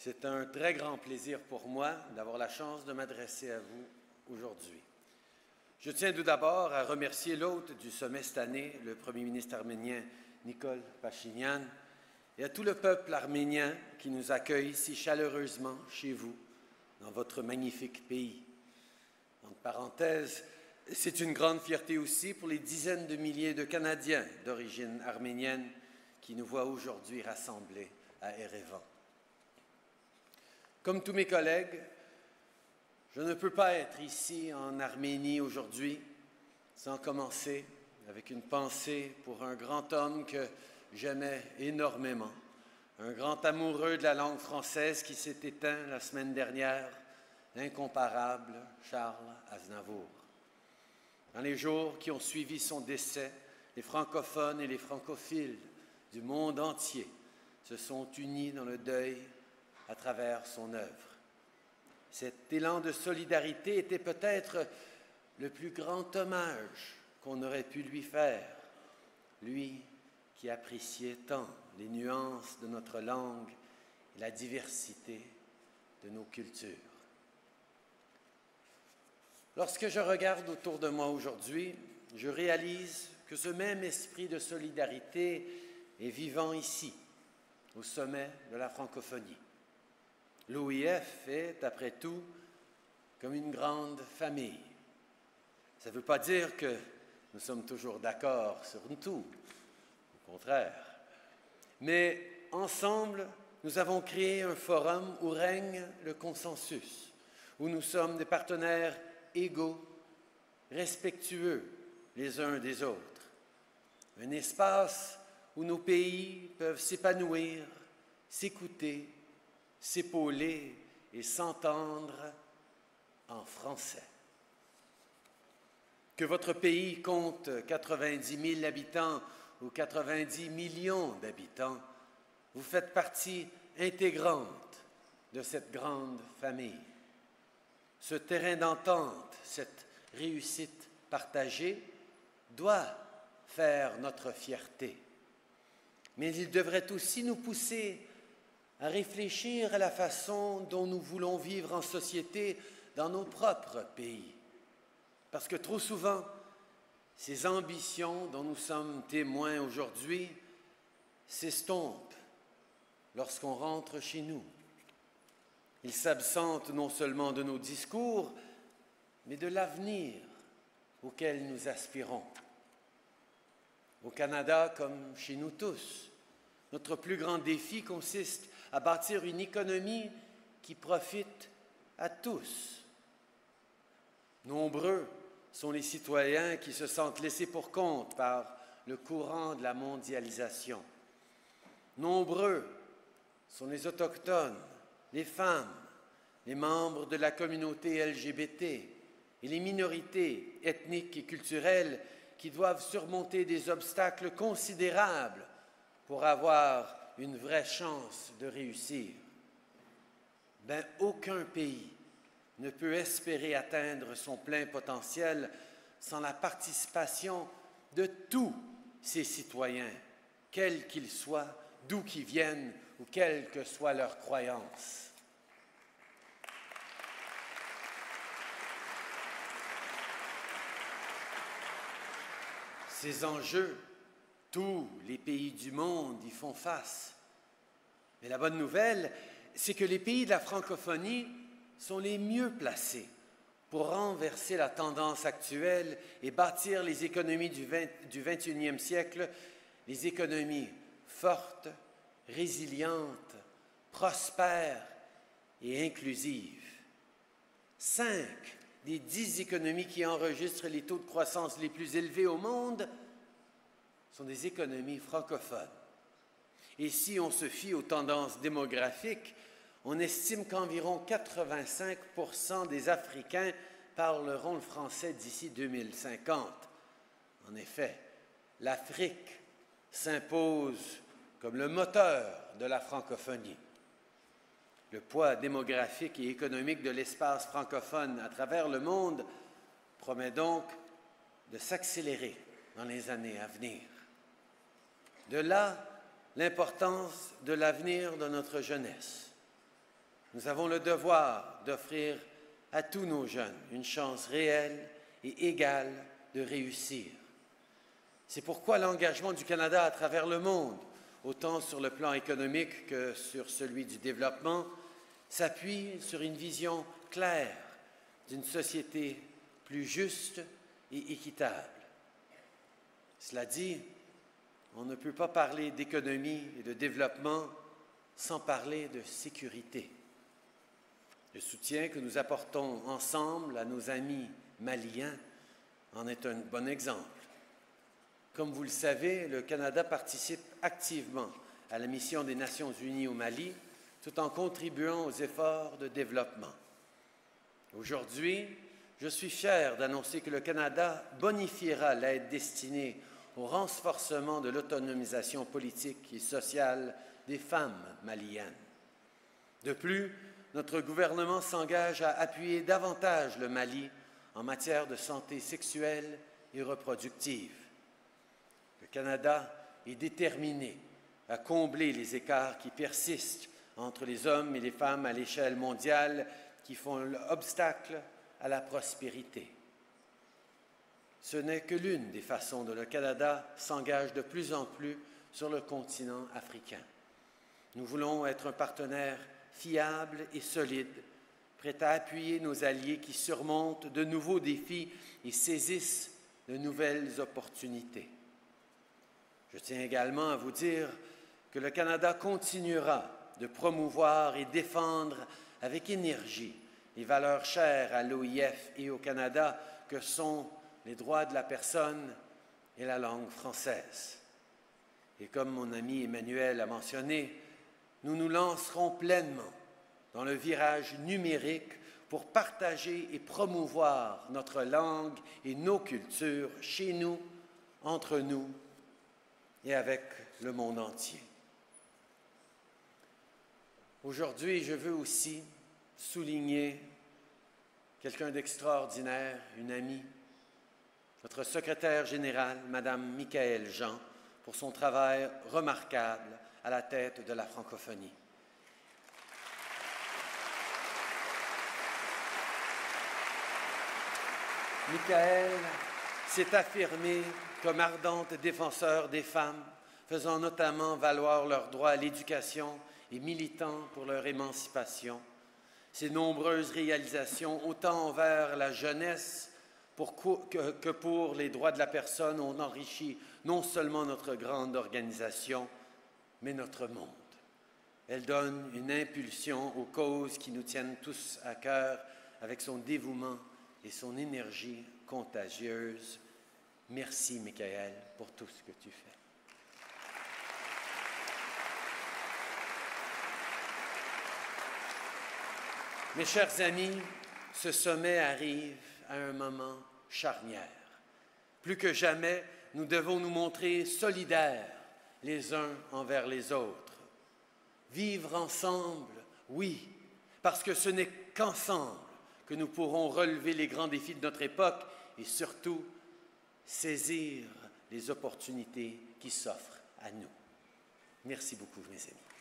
C'est un très grand plaisir pour moi d'avoir la chance de m'adresser à vous aujourd'hui. Je tiens tout d'abord à remercier l'hôte du sommet cette année, le Premier ministre arménien Nikol Pachinian, et à tout le peuple arménien qui nous accueille si chaleureusement chez vous, dans votre magnifique pays. Entre parenthèses, c'est une grande fierté aussi pour les dizaines de milliers de Canadiens d'origine arménienne qui nous voient aujourd'hui rassemblés à Erevan. Comme tous mes collègues, je ne peux pas être ici en Arménie aujourd'hui sans commencer avec une pensée pour un grand homme que j'aimais énormément, un grand amoureux de la langue française qui s'est éteint la semaine dernière, l'incomparable Charles Aznavour. Dans les jours qui ont suivi son décès, les francophones et les francophiles du monde entier se sont unis dans le deuil à travers son œuvre. Cet élan de solidarité était peut-être le plus grand hommage qu'on aurait pu lui faire, lui qui appréciait tant les nuances de notre langue et la diversité de nos cultures. Lorsque je regarde autour de moi aujourd'hui, je réalise que ce même esprit de solidarité est vivant ici, au sommet de la francophonie. L'OIF est, après tout, comme une grande famille. Ça ne veut pas dire que nous sommes toujours d'accord sur tout, au contraire. Mais ensemble, nous avons créé un forum où règne le consensus, où nous sommes des partenaires égaux, respectueux les uns des autres. Un espace où nos pays peuvent s'épanouir, s'écouter, s'épauler et s'entendre en français. Que votre pays compte 90 000 habitants ou 90 millions d'habitants, vous faites partie intégrante de cette grande famille. Ce terrain d'entente, cette réussite partagée, doit faire notre fierté. Mais il devrait aussi nous pousser à réfléchir à la façon dont nous voulons vivre en société dans nos propres pays. Parce que trop souvent, ces ambitions dont nous sommes témoins aujourd'hui s'estompent lorsqu'on rentre chez nous. Ils s'absentent non seulement de nos discours, mais de l'avenir auquel nous aspirons. Au Canada, comme chez nous tous, notre plus grand défi consiste à bâtir une économie qui profite à tous. Nombreux sont les citoyens qui se sentent laissés pour compte par le courant de la mondialisation. Nombreux sont les Autochtones, les femmes, les membres de la communauté LGBT et les minorités ethniques et culturelles qui doivent surmonter des obstacles considérables pour avoir une vraie chance de réussir. Aucun pays ne peut espérer atteindre son plein potentiel sans la participation de tous ses citoyens, quels qu'ils soient, d'où qu'ils viennent ou quelle que soit leur croyance. Ces enjeux, tous les pays du monde y font face. Mais la bonne nouvelle, c'est que les pays de la francophonie sont les mieux placés pour renverser la tendance actuelle et bâtir les économies du 21e siècle, les économies fortes, résilientes, prospères et inclusives. 5 des 10 économies qui enregistrent les taux de croissance les plus élevés au monde sont des économies francophones. Et si on se fie aux tendances démographiques, on estime qu'environ 85% des Africains parleront le français d'ici 2050. En effet, l'Afrique s'impose comme le moteur de la francophonie. Le poids démographique et économique de l'espace francophone à travers le monde promet donc de s'accélérer dans les années à venir. De là, l'importance de l'avenir de notre jeunesse. Nous avons le devoir d'offrir à tous nos jeunes une chance réelle et égale de réussir. C'est pourquoi l'engagement du Canada à travers le monde, autant sur le plan économique que sur celui du développement, s'appuie sur une vision claire d'une société plus juste et équitable. Cela dit, on ne peut pas parler d'économie et de développement sans parler de sécurité. Le soutien que nous apportons ensemble à nos amis maliens en est un bon exemple. Comme vous le savez, le Canada participe activement à la mission des Nations unies au Mali, tout en contribuant aux efforts de développement. Aujourd'hui, je suis fier d'annoncer que le Canada bonifiera l'aide destinée au renforcement de l'autonomisation politique et sociale des femmes maliennes. De plus, notre gouvernement s'engage à appuyer davantage le Mali en matière de santé sexuelle et reproductive. Le Canada est déterminé à combler les écarts qui persistent entre les hommes et les femmes à l'échelle mondiale qui font obstacle à la prospérité. Ce n'est que l'une des façons dont le Canada s'engage de plus en plus sur le continent africain. Nous voulons être un partenaire fiable et solide, prêt à appuyer nos alliés qui surmontent de nouveaux défis et saisissent de nouvelles opportunités. Je tiens également à vous dire que le Canada continuera de promouvoir et défendre avec énergie les valeurs chères à l'OIF et au Canada que sont les droits de la personne et la langue française. Et comme mon ami Emmanuel a mentionné, nous nous lancerons pleinement dans le virage numérique pour partager et promouvoir notre langue et nos cultures chez nous, entre nous et avec le monde entier. Aujourd'hui, je veux aussi souligner quelqu'un d'extraordinaire, une amie, notre secrétaire général, Mme Michaëlle Jean, pour son travail remarquable à la tête de la francophonie. Michaëlle s'est affirmée comme ardente défenseur des femmes, faisant notamment valoir leur droit à l'éducation et militant pour leur émancipation. Ses nombreuses réalisations, autant envers la jeunesse que pour les droits de la personne, ont enrichi non seulement notre grande organisation, mais notre monde. Elle donne une impulsion aux causes qui nous tiennent tous à cœur avec son dévouement et son énergie contagieuse. Merci, Michaëlle, pour tout ce que tu fais. Mes chers amis, ce sommet arrive à un moment charnière. Plus que jamais, nous devons nous montrer solidaires les uns envers les autres. Vivre ensemble, oui, parce que ce n'est qu'ensemble que nous pourrons relever les grands défis de notre époque et surtout saisir les opportunités qui s'offrent à nous. Merci beaucoup, mes amis.